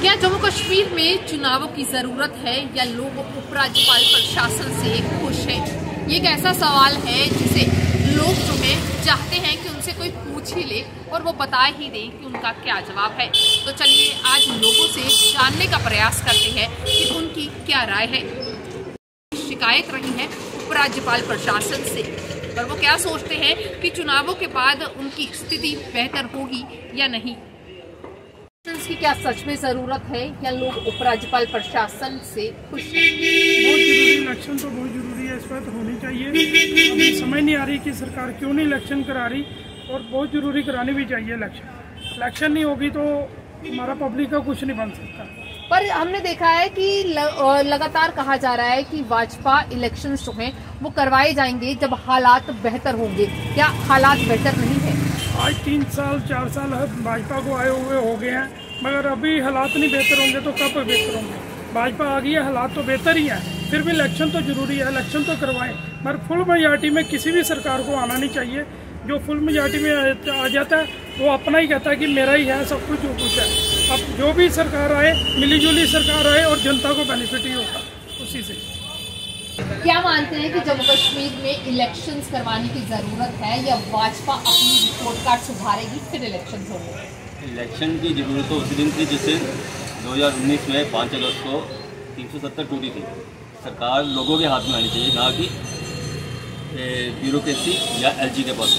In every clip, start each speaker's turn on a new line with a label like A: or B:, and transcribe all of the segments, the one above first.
A: क्या जम्मू कश्मीर में चुनावों की जरूरत है या लोग उपराज्यपाल प्रशासन से खुश है? ये एक ऐसा सवाल है जिसे लोग जो है चाहते हैं कि उनसे कोई पूछ ही ले और वो बता ही दे कि उनका क्या जवाब है। तो चलिए आज लोगों से जानने का प्रयास करते हैं कि उनकी क्या राय है। शिकायत रही है उपराज्यपाल प्रशासन से, पर वो क्या सोचते हैं कि चुनावों के बाद उनकी स्थिति बेहतर होगी या नहीं। की क्या सच में जरूरत है या लोग उपराज्यपाल प्रशासन से खुश हैं?
B: बहुत जरूरी, इलेक्शन तो बहुत जरूरी है, इस बात होनी चाहिए। हमें समझ नहीं आ रही कि सरकार क्यों नहीं इलेक्शन करा रही, और बहुत जरूरी करानी भी चाहिए इलेक्शन नहीं होगी तो हमारा पब्लिक का कुछ नहीं बन सकता।
A: पर हमने देखा है कि लगातार कहा जा रहा है कि भाजपा इलेक्शंस जो हैं वो करवाए जाएंगे जब हालात बेहतर होंगे। क्या हालात बेहतर नहीं है?
B: आज 3 साल 4 साल भाजपा को आए हुए हो गए हैं, मगर अभी हालात नहीं बेहतर होंगे तो कब बेहतर होंगे। भाजपा आ गई है, हालात तो बेहतर ही है, फिर भी इलेक्शन तो जरूरी है, इलेक्शन तो करवाएं। मगर फुल मेजॉरिटी में किसी भी सरकार को आना नहीं चाहिए। जो फुल मेजॉरिटी में आ जाता है वो अपना ही कहता है कि मेरा ही है सब कुछ, जो कुछ है। अब जो भी सरकार आए, मिलीजुली सरकार आए और जनता को बेनिफिट ही होगा उसी से।
A: क्या मानते हैं कि जम्मू कश्मीर में इलेक्शंस करवाने की जरूरत है या भाजपा अपनी रिपोर्ट कार्ड सुधारेगी फिर इलेक्शंस होंगे?
C: इलेक्शन की जरूरत तो उसी दिन थी जिससे 2019 में 5 अगस्त को 370 टूटी थी। सरकार लोगों के हाथ में आनी चाहिए, ना कि ब्यूरोक्रेसी या एलजी के पास।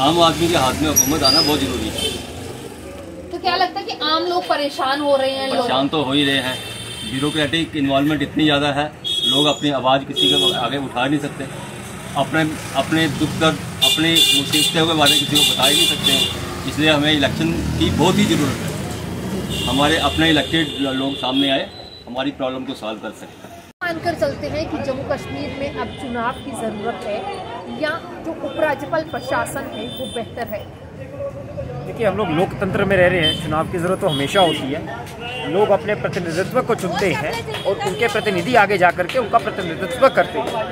C: आम आदमी के हाथ में हुकूमत आना बहुत जरूरी है।
A: तो क्या लगता है कि आम लोग परेशान हो रहे हैं?
C: परेशान तो हो ही रहे हैं। ब्यूरोक्रेटिक इन्वॉल्वमेंट इतनी ज़्यादा है, लोग अपनी आवाज़ किसी के आगे उठा नहीं सकते, अपने दुख दर्द, अपने मुसीबतों के बारे में किसी को बता ही नहीं सकते। इसलिए हमें इलेक्शन की बहुत ही ज़रूरत है। हमारे अपने इलेक्टेड लोग सामने आए, हमारी प्रॉब्लम को सॉल्व कर सकते हैं।
A: मानकर चलते हैं कि जम्मू कश्मीर में अब चुनाव की ज़रूरत है या जो उपराज्यपाल प्रशासन है वो बेहतर है?
D: देखिए, हम लोग लोकतंत्र में रह रहे हैं, चुनाव की ज़रूरत तो हमेशा होती है। लोग अपने प्रतिनिधित्व को चुनते हैं और उनके प्रतिनिधि आगे जाकर के उनका प्रतिनिधित्व करते हैं।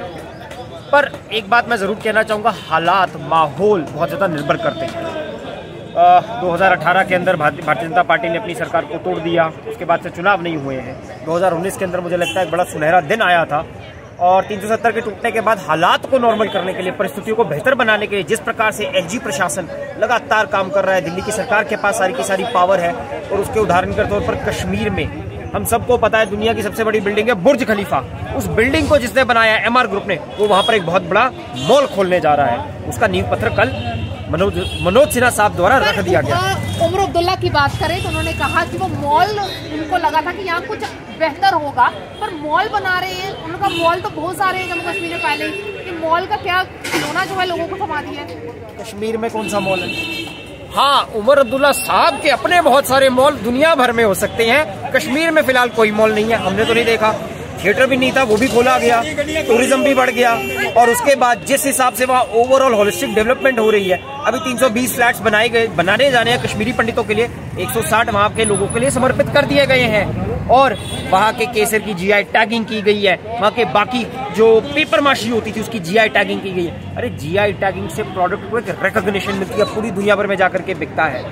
D: पर एक बात मैं ज़रूर कहना चाहूँगा, हालात, माहौल बहुत ज़्यादा निर्भर करते हैं। 2018 के अंदर भारतीय जनता पार्टी ने अपनी सरकार को तोड़ दिया, उसके बाद से चुनाव नहीं हुए हैं। 2019 के अंदर मुझे लगता है एक बड़ा सुनहरा दिन आया था, और 370 के टूटने के बाद हालात को नॉर्मल करने के लिए, परिस्थितियों को बेहतर बनाने के लिए जिस प्रकार से एलजी प्रशासन लगातार काम कर रहा है, दिल्ली की सरकार के पास सारी की सारी पावर है। और उसके उदाहरण के तौर पर कश्मीर में हम सबको पता है दुनिया की सबसे बड़ी बिल्डिंग है बुर्ज खलीफा। उस बिल्डिंग को जिसने बनाया एमआर ग्रुप ने, वो वहां पर एक बहुत बड़ा मॉल खोलने जा रहा है। उसका नींव पत्थर कल मनोज सिन्हा साहब द्वारा रख दिया गया।
A: उमर अब्दुल्ला की बात करें तो उन्होंने कहा कि वो मॉल, उनको लगा था कि यहाँ कुछ बेहतर होगा, पर मॉल बना रहे हैं। उनका मॉल तो बहुत सारे हैं जम्मू कश्मीर में पहले ही। मॉल का क्या खिलौना जो है लोगों को थमा दिया है।
D: कश्मीर में कौन सा मॉल है? हाँ, उमर अब्दुल्ला साहब के अपने बहुत सारे मॉल दुनिया भर में हो सकते हैं, कश्मीर में फिलहाल कोई मॉल नहीं है। हमने तो नहीं देखा, थिएटर भी नहीं था, वो भी खोला गया, टूरिज्म भी बढ़ गया। और उसके बाद जिस हिसाब से वहाँ ओवरऑल होलिस्टिक डेवलपमेंट हो रही है, अभी 320 फ्लैट्स बनाने जाने हैं कश्मीरी पंडितों के लिए, 160 वहाँ के लोगों के लिए समर्पित कर दिए गए हैं। और वहाँ के केसर की जीआई टैगिंग की गई है, वहाँ के बाकी जो पेपर माशी होती थी उसकी जीआई टैगिंग की गई है। अरे जीआई टैगिंग से प्रोडक्ट को एक रिकॉग्निशन मिलती है, पूरी दुनिया भर में जाकर के बिकता है।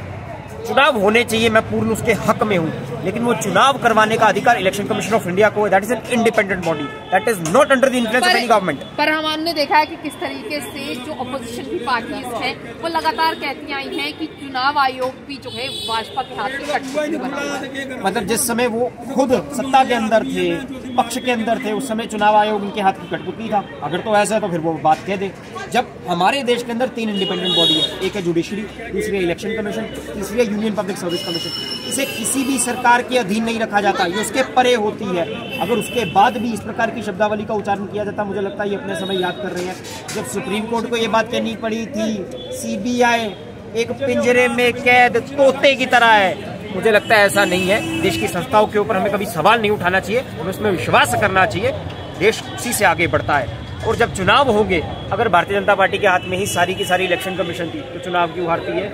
D: चुनाव होने चाहिए, मैं पूर्ण उसके हक में हूँ, लेकिन वो चुनाव करवाने का अधिकार इलेक्शन कमीशन ऑफ इंडिया को है। That is an independent body, that is not under the influence of any government.
A: पर हमने देखा है कि किस तरीके से जो अपोजिशन की पार्टीज हैं वो लगातार कहती आई हैं कि चुनाव आयोग भी जो है भाजपा के हाथ में कठपुतली बना हुआ है।
D: मतलब जिस समय वो खुद सत्ता के अंदर थे, पक्ष के अंदर थे, उस समय चुनाव आयोग उनके हाथ की कठपुतली था। अगर तो ऐसा है तो फिर वो बात कह दे। जब हमारे देश के अंदर 3 इंडिपेंडेंट बॉडी है, एक है जुडिशरी, दूसरी है इलेक्शन कमीशन, तीसरी है यूनियन पब्लिक सर्विस कमीशन। इसे किसी भी सरकार के अधीन नहीं रखा जाता, ये उसके परे होती है। अगर उसके बाद भी इस प्रकार की शब्दावली का उच्चारण किया जाता, मुझे लगता है ये अपने समय याद कर रहे हैं जब सुप्रीम कोर्ट को ये बात कहनी पड़ी थी, सीबीआई एक पिंजरे में कैद तोते की तरह है। मुझे लगता है ऐसा नहीं है। देश की संस्थाओं के ऊपर हमें कभी सवाल नहीं उठाना चाहिए, हमें उसमें विश्वास करना चाहिए। देश उसी से आगे बढ़ता है। और जब चुनाव होंगे, अगर भारतीय जनता पार्टी के हाथ में ही सारी की सारी इलेक्शन कमीशन थी तो चुनाव क्यों हारती है?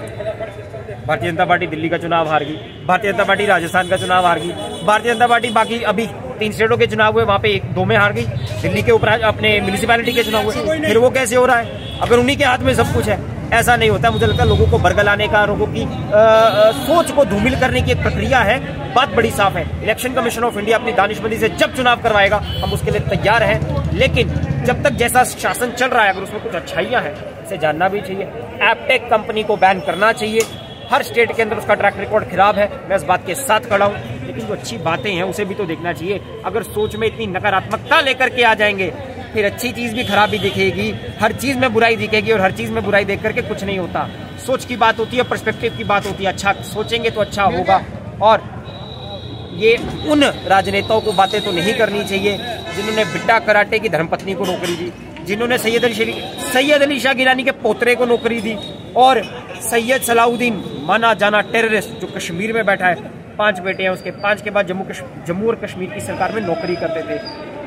D: भारतीय जनता पार्टी दिल्ली का चुनाव हार गई, भारतीय जनता पार्टी राजस्थान का चुनाव हार गई, भारतीय जनता पार्टी बाकी अभी 3 स्टेटों के चुनाव हुए, वहाँ पे 1-2 में हार गई, दिल्ली के ऊपर अपने म्यूनिसिपैलिटी के चुनाव हुए, फिर वो कैसे हो रहा है? अगर उन्हीं के हाथ में सब कुछ है, ऐसा नहीं होता। मुझे लगता है लोगों को बरगलाने का, लोगों की सोच को धूमिल करने की एक प्रक्रिया है। बात बड़ी साफ है, इलेक्शन कमीशन ऑफ इंडिया अपनी दानिशमंदी से जब चुनाव करवाएगा हम उसके लिए तैयार हैं, लेकिन जब तक जैसा शासन चल रहा है अगर उसमें कुछ अच्छाइयाँ हैं इसे जानना भी चाहिए। एपटेक कंपनी को बैन करना चाहिए, हर स्टेट के अंदर उसका ट्रैक रिकॉर्ड खराब है, मैं इस बात के साथ खड़ा हूँ, लेकिन जो अच्छी बातें हैं उसे भी तो देखना चाहिए। अगर सोच में इतनी नकारात्मकता लेकर के आ जाएंगे फिर अच्छी चीज भी खराबी दिखेगी, हर चीज में बुराई दिखेगी, और हर चीज में बुराई देख करके कुछ नहीं होता। सोच की बात होती है, पर्सपेक्टिव की बात होती है, अच्छा सोचेंगे तो अच्छा होगा। और ये उन राजनेताओं को बातें तो नहीं करनी चाहिए जिन्होंने बिट्टा कराटे की धर्मपत्नी को नौकरी दी, जिन्होंने सैयद अली शाह गिलानी के पोतरे को नौकरी दी, और सैयद सलाउद्दीन माना जाना टेररिस्ट जो कश्मीर में बैठा है, 5 बेटे हैं उसके, 5 के बाद जम्मू और कश्मीर की सरकार में नौकरी करते थे,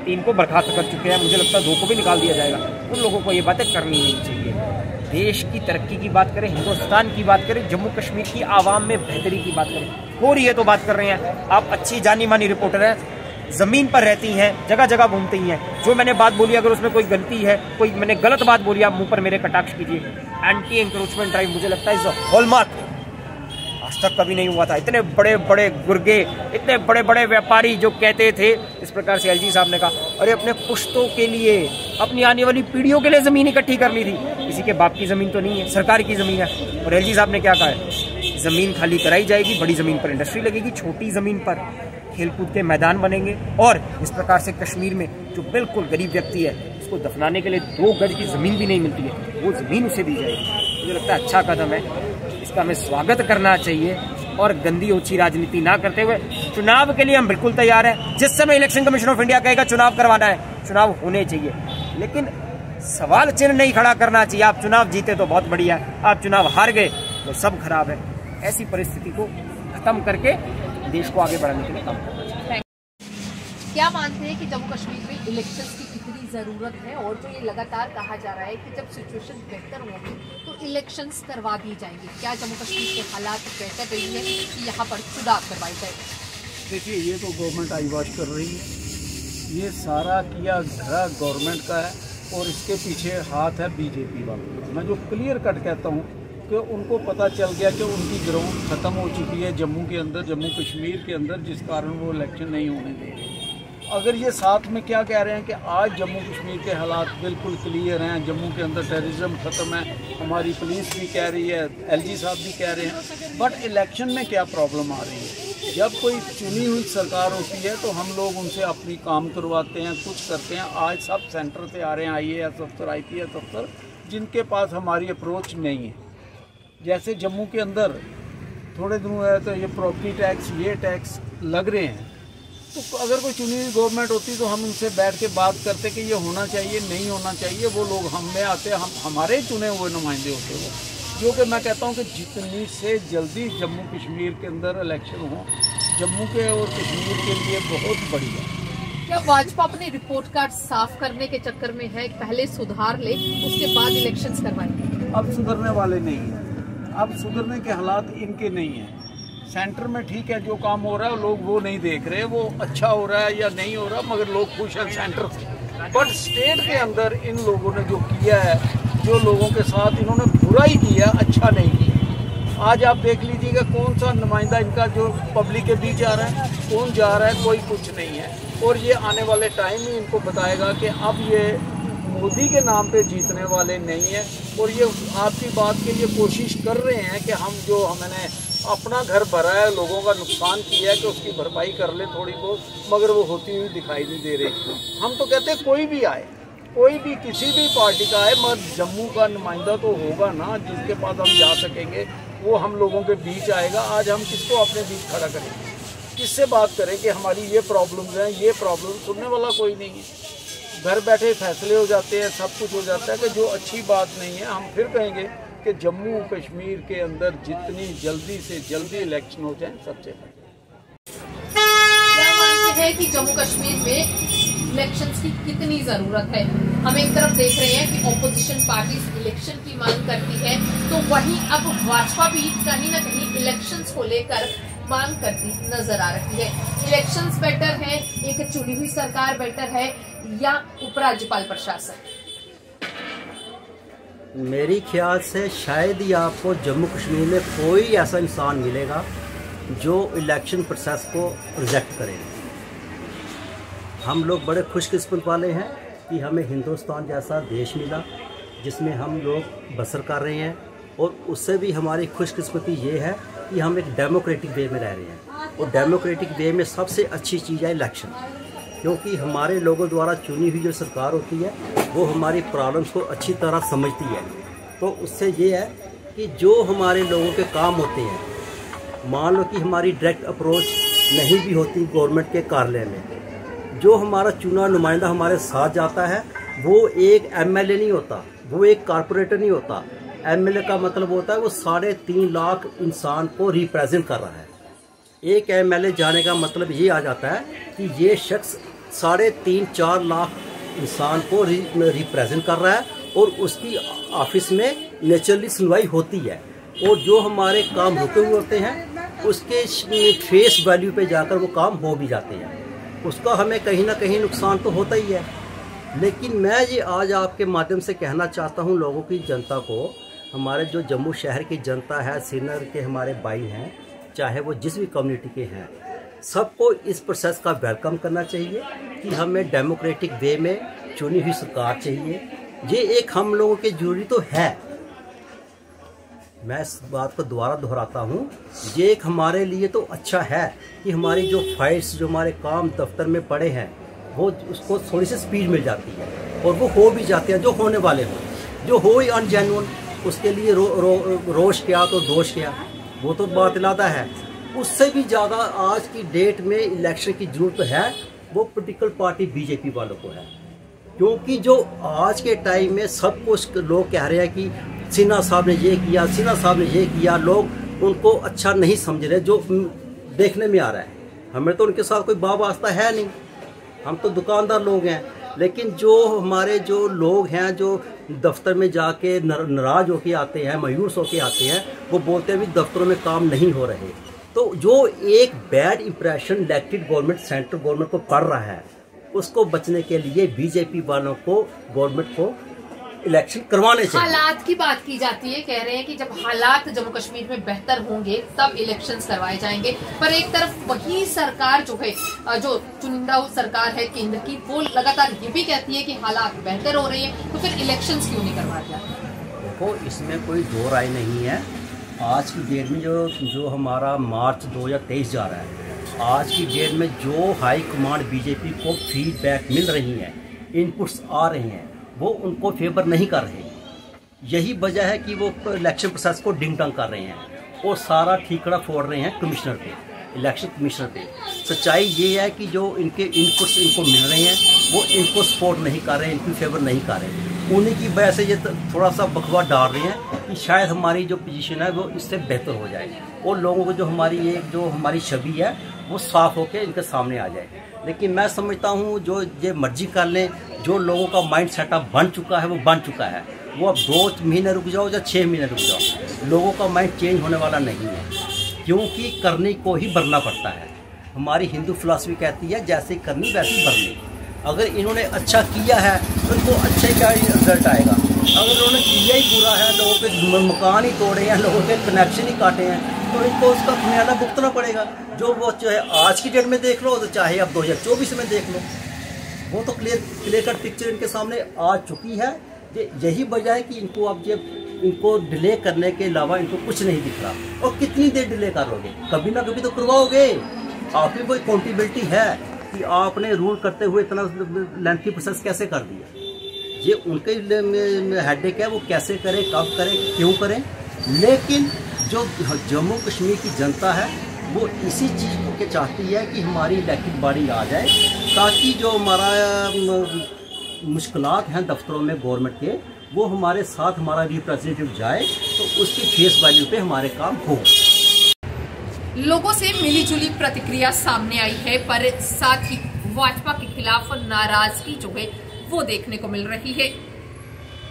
D: 3 को बर्खास्त कर चुके हैं, मुझे लगता है 2 को भी निकाल दिया जाएगा। उन लोगों को ये बातें करनी नहीं चाहिए। देश की तरक्की की बात करें, हिंदुस्तान की बात करें, जम्मू कश्मीर की आवाम में बेहतरी की बात करें, हो रही है तो बात कर रहे हैं। आप अच्छी जानी मानी रिपोर्टर हैं, जमीन पर रहती हैं, जगह जगह घूमती हैं, जो मैंने बात बोली अगर उसमें कोई गलती है, कोई मैंने गलत बात बोली, आप मुंह पर मेरे कटाक्ष कीजिए। एंटी एंक्रोचमेंट ड्राइव मुझे लगता है इज अ हॉलमार्क, आज तक कभी नहीं हुआ था। इतने बड़े बड़े गुर्गे, इतने बड़े बड़े व्यापारी जो कहते थे, इस प्रकार से एलजी साहब ने कहा अरे अपने पुश्तों के लिए, अपनी आने वाली पीढ़ियों के लिए जमीन इकट्ठी करनी थी, किसी के बाप की जमीन तो नहीं है, सरकार की जमीन है। और एलजी साहब ने क्या कहा है, जमीन खाली कराई जाएगी, बड़ी जमीन पर इंडस्ट्री लगेगी, छोटी जमीन पर खेलकूद के मैदान बनेंगे, और इस प्रकार से कश्मीर में जो बिल्कुल गरीब व्यक्ति है उसको दफनाने के लिए 2 गज की जमीन भी नहीं मिलती है, वो जमीन उसे दी जाएगी। मुझे लगता है अच्छा कदम है, इसका हमें स्वागत करना चाहिए, और गंदी ओछी राजनीति ना करते हुए चुनाव के लिए हम बिल्कुल तैयार हैं। जिस समय इलेक्शन कमीशन ऑफ इंडिया कहेगा चुनाव करवाना है, चुनाव होने चाहिए, लेकिन सवाल चिन्ह नहीं खड़ा करना चाहिए। आप चुनाव जीते तो बहुत बढ़िया, आप चुनाव हार गए तो सब खराब है। ऐसी परिस्थिति को खत्म करके देश को आगे बढ़ाने के लिए काम करना चाहिए।
A: क्या मानते हैं कि जम्मू कश्मीर में इलेक्शंस की कितनी ज़रूरत है, और जो ये लगातार कहा जा रहा है कि जब सिचुएशन बेहतर होगी तो इलेक्शंस करवा दी जाएंगी, क्या जम्मू कश्मीर के हालात बेहतर रही है कि यहाँ पर चुनाव करवाई जाएगी?
E: देखिए, ये तो गवर्नमेंट आई वॉश कर रही है, ये सारा किया धरा गवर्नमेंट का है, और इसके पीछे हाथ है बीजेपी वालों का। मैं जो क्लियर कट कहता हूँ कि उनको पता चल गया कि उनकी ग्राउंड ख़त्म हो चुकी है जम्मू के अंदर, जम्मू कश्मीर के अंदर, जिस कारण वो इलेक्शन नहीं होने दे रहे। अगर ये साथ में क्या कह रहे हैं कि आज जम्मू कश्मीर के हालात बिल्कुल क्लियर हैं, जम्मू के अंदर टेररिज्म ख़त्म है, हमारी पुलिस भी कह रही है, एलजी साहब भी कह रहे हैं, बट इलेक्शन में क्या प्रॉब्लम आ रही है? जब कोई चुनी हुई सरकार होती है तो हम लोग उनसे अपनी काम करवाते हैं, कुछ करते हैं। आज सब सेंटर से आ रहे हैं IAS अफसर, IPS अफसर, जिनके पास हमारी अप्रोच नहीं है। जैसे जम्मू के अंदर थोड़े दिनों है तो ये प्रॉपर्टी टैक्स, ये टैक्स लग रहे हैं, तो अगर कोई चुनी हुई गवर्नमेंट होती तो हम उनसे बैठ के बात करते कि ये होना चाहिए, नहीं होना चाहिए। वो लोग हम में आते, हम हमारे चुने हुए नुमाइंदे होते वो, जो कि मैं कहता हूँ कि जितनी से जल्दी जम्मू कश्मीर के अंदर इलेक्शन हो, जम्मू के और कश्मीर के लिए बहुत बढ़िया।
A: क्या भाजपा अपनी रिपोर्ट कार्ड साफ करने के चक्कर में है, पहले सुधार ले उसके बाद इलेक्शंस करवाएं?
E: अब सुधरने वाले नहीं हैं, अब सुधरने के हालात इनके नहीं हैं। सेंटर में ठीक है, जो काम हो रहा है लोग वो नहीं देख रहे, वो अच्छा हो रहा है या नहीं हो रहा, मगर लोग खुश हैं सेंटर से। बट स्टेट के अंदर इन लोगों ने जो किया है, जो लोगों के साथ इन्होंने बुराई किया, अच्छा नहीं किया। आज आप देख लीजिएगा कौन सा नुमाइंदा इनका जो पब्लिक के बीच आ रहा है, कौन जा रहा है, कोई कुछ नहीं है। और ये आने वाले टाइम में इनको बताएगा कि अब ये मोदी के नाम पे जीतने वाले नहीं है। और ये आपकी बात के लिए कोशिश कर रहे हैं कि हम जो हमने अपना घर भरा है, लोगों का नुकसान किया है, कि उसकी भरपाई कर ले थोड़ी बहुत, मगर वो होती हुई दिखाई नहीं दे रही। हम तो कहते हैं कोई भी आए, कोई भी किसी भी पार्टी का आए, मगर जम्मू का नुमाइंदा तो होगा ना, जिसके पास हम जा सकेंगे, वो हम लोगों के बीच आएगा। आज हम किसको अपने बीच खड़ा करेंगे, किससे बात करें कि हमारी ये प्रॉब्लम्स हैं, ये प्रॉब्लम सुनने वाला कोई नहीं है। घर बैठे फैसले हो जाते हैं, सब कुछ हो जाता है, कि जो अच्छी बात नहीं है। हम फिर कहेंगे कि जम्मू कश्मीर के अंदर जितनी जल्दी से जल्दी इलेक्शन हो जाए सबसे बेहतर।
A: क्या मानते हैं कि जम्मू कश्मीर में इलेक्शंस की कितनी जरूरत है? हम एक तरफ देख रहे हैं कि ऑपोजिशन पार्टीज इलेक्शन की मांग करती है, तो वहीं अब भाजपा भी कहीं न कहीं इलेक्शंस को लेकर मांग करती नजर आ रही है। इलेक्शंस बेटर है, एक चुनी हुई सरकार बेटर है, या उपराज्यपाल प्रशासन?
F: मेरी ख्याल से शायद ही आपको जम्मू कश्मीर में कोई ऐसा इंसान मिलेगा जो इलेक्शन प्रोसेस को रिजेक्ट करेगा। हम लोग बड़े खुशकिस्मत वाले हैं कि हमें हिंदुस्तान जैसा देश मिला जिसमें हम लोग बसर कर रहे हैं, और उससे भी हमारी खुशकिस्मती ये है कि हम एक डेमोक्रेटिक वे में रह रहे हैं। और डेमोक्रेटिक वे में सबसे अच्छी चीज़ है इलेक्शन, क्योंकि हमारे लोगों द्वारा चुनी हुई जो सरकार होती है वो हमारी प्रॉब्लम्स को अच्छी तरह समझती है। तो उससे ये है कि जो हमारे लोगों के काम होते हैं, मान लो कि हमारी डायरेक्ट अप्रोच नहीं भी होती गवर्नमेंट के कार्यालय में, जो हमारा चुना नुमाइंदा हमारे साथ जाता है वो एक एमएलए नहीं होता, वो एक कारपोरेटर नहीं होता। एमएलए का मतलब होता है वो 3.5 लाख इंसान को रिप्रेजेंट कर रहा है। एक एमएलए जाने का मतलब ये आ जाता है कि ये शख्स 3.5-4 लाख इंसान को रिप्रेजेंट कर रहा है, और उसकी ऑफिस में नेचुरली सुनवाई होती है, और जो हमारे काम रुके हुए होते हैं उसके फेस वैल्यू पे जाकर वो काम हो भी जाते हैं। उसका हमें कहीं ना कहीं नुकसान तो होता ही है। लेकिन मैं ये आज आपके माध्यम से कहना चाहता हूँ लोगों की, जनता को, हमारे जो जम्मू शहर की जनता है, श्रीनगर के हमारे भाई हैं, चाहे वो जिस भी कम्युनिटी के हैं, सबको इस प्रोसेस का वेलकम करना चाहिए कि हमें डेमोक्रेटिक वे में चुनी हुई सरकार चाहिए। ये एक हम लोगों के जरूरी तो है, मैं इस बात को दोबारा दोहराता हूँ, ये एक हमारे लिए तो अच्छा है कि हमारी जो फाइल्स, जो हमारे काम दफ्तर में पड़े हैं, वो उसको थोड़ी सी स्पीड मिल जाती है, और वो हो भी जाते हैं जो होने वाले हों। जो हो ही अनजेन्युइन, उसके लिए रोष क्या तो दोष क्या, वो तो बात इलादा है। उससे भी ज़्यादा आज की डेट में इलेक्शन की जरूरत है वो पॉलिटिकल पार्टी बीजेपी वालों को है, क्योंकि जो आज के टाइम में सब कुछ लोग कह रहे हैं कि सिन्हा साहब ने ये किया, सिन्हा साहब ने ये किया, लोग उनको अच्छा नहीं समझ रहे। जो देखने में आ रहा है, हमें तो उनके साथ कोई वास्ता है नहीं, हम तो दुकानदार लोग हैं। लेकिन जो हमारे जो लोग हैं जो दफ्तर में जाके नाराज होके आते हैं, मायूस होके आते हैं, वो बोलते हैं भी दफ्तरों में काम नहीं हो रहे। तो जो एक bad impression elected government, central government को पड़ रहा है, उसको बचने के लिए बीजेपी वालों को, गवर्नमेंट को इलेक्शन करवाने चाहिए।
A: हालात की बात की जाती है, कह रहे हैं कि जब हालात जम्मू कश्मीर में बेहतर होंगे तब इलेक्शंस करवाए जाएंगे। पर एक तरफ वही सरकार जो है, जो चुनिंदा सरकार है केंद्र की, वो लगातार ये भी कहती है कि हालात बेहतर हो रहे हैं, तो फिर इलेक्शंस क्यों नहीं करवाए जाते?
F: देखो, इसमें कोई दो राय नहीं है। आज की डेट में जो हमारा मार्च 2023 जा रहा है, आज की डेट में जो हाई कमांड बीजेपी को फीडबैक मिल रही है, इनपुट्स आ रहे हैं, वो उनको फेवर नहीं कर रहे। यही वजह है कि वो इलेक्शन प्रोसेस को डिंग डंग कर रहे हैं और सारा ठीकड़ा फोड़ रहे हैं कमिश्नर पे, इलेक्शन कमिश्नर पे। सच्चाई ये है कि जो इनके इनपुट्स इनको मिल रहे हैं वो इनको सपोर्ट नहीं कर रहे, इनकी फेवर नहीं कर रहे। उन्हीं की वजह से ये थोड़ा सा बखवा डाल रहे हैं कि शायद हमारी जो पोजीशन है वो इससे बेहतर हो जाए, और लोगों को जो हमारी छवि है वो साफ होकर इनके सामने आ जाए। लेकिन मैं समझता हूँ जो ये मर्जी कर लें, जो लोगों का माइंड सेटअप बन चुका है वो बन चुका है। वो अब 2 महीने रुक जाओ या 6 महीने रुक जाओ, लोगों का माइंड चेंज होने वाला नहीं है, क्योंकि करने को ही भरना पड़ता है। हमारी हिंदू फिलॉसफी कहती है जैसे करनी वैसी भरनी। अगर इन्होंने अच्छा किया है तो इनको अच्छे का रिजल्ट आएगा। अगर इन्होंने किया ही बुरा है, लोगों के मकान ही तोड़े हैं, लोगों के कनेक्शन ही काटे हैं, तो इनको उसका खामियाजा भुगतना पड़ेगा। जो वो चाहे आज की डेट में देख लो, तो चाहे अब 2024 में देख लो, वो तो क्लियर कट पिक्चर इनके सामने आ चुकी है। यही वजह है कि इनको डिले करने के अलावा इनको कुछ नहीं दिख रहा। और कितनी देर डिले करोगे, कभी ना कभी तो करवाओगे। आपकी कोई अकाउंटेबिलिटी है कि आपने रूल करते हुए इतना लेंथी प्रोसेस कैसे कर दिया? ये उनके हेडेक है, वो कैसे करें, कब करें, क्यों करें। लेकिन जो जम्मू कश्मीर की जनता है वो इसी चीज़ को चाहती है कि हमारी इलेक्टेड बॉडी आ जाए, ताकि जो हमारा मुश्किलात हैं दफ्तरों में गवर्नमेंट के, वो हमारे साथ हमारा रिप्रेजेंटेटिव जाए तो उसकी फेस वैल्यू पे हमारे काम हो।
A: लोगों से मिलीजुली प्रतिक्रिया सामने आई है, पर साथ ही भाजपा के खिलाफ नाराजगी जो है वो देखने को मिल रही है।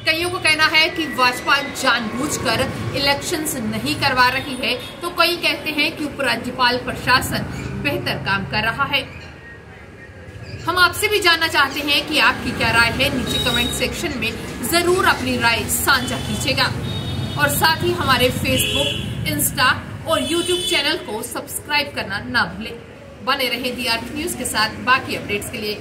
A: कईयों को कहना है कि भाजपा जानबूझकर इलेक्शंस नहीं करवा रही है, तो कई कहते हैं कि उपराज्यपाल प्रशासन बेहतर काम कर रहा है। हम आपसे भी जानना चाहते हैं कि आपकी क्या राय है। नीचे कमेंट सेक्शन में जरूर अपनी राय साझा कीजिएगा और साथ ही हमारे फेसबुक, इंस्टा और यूट्यूब चैनल को सब्सक्राइब करना ना भूलें। बने रहें DRT न्यूज के साथ बाकी अपडेट्स के लिए।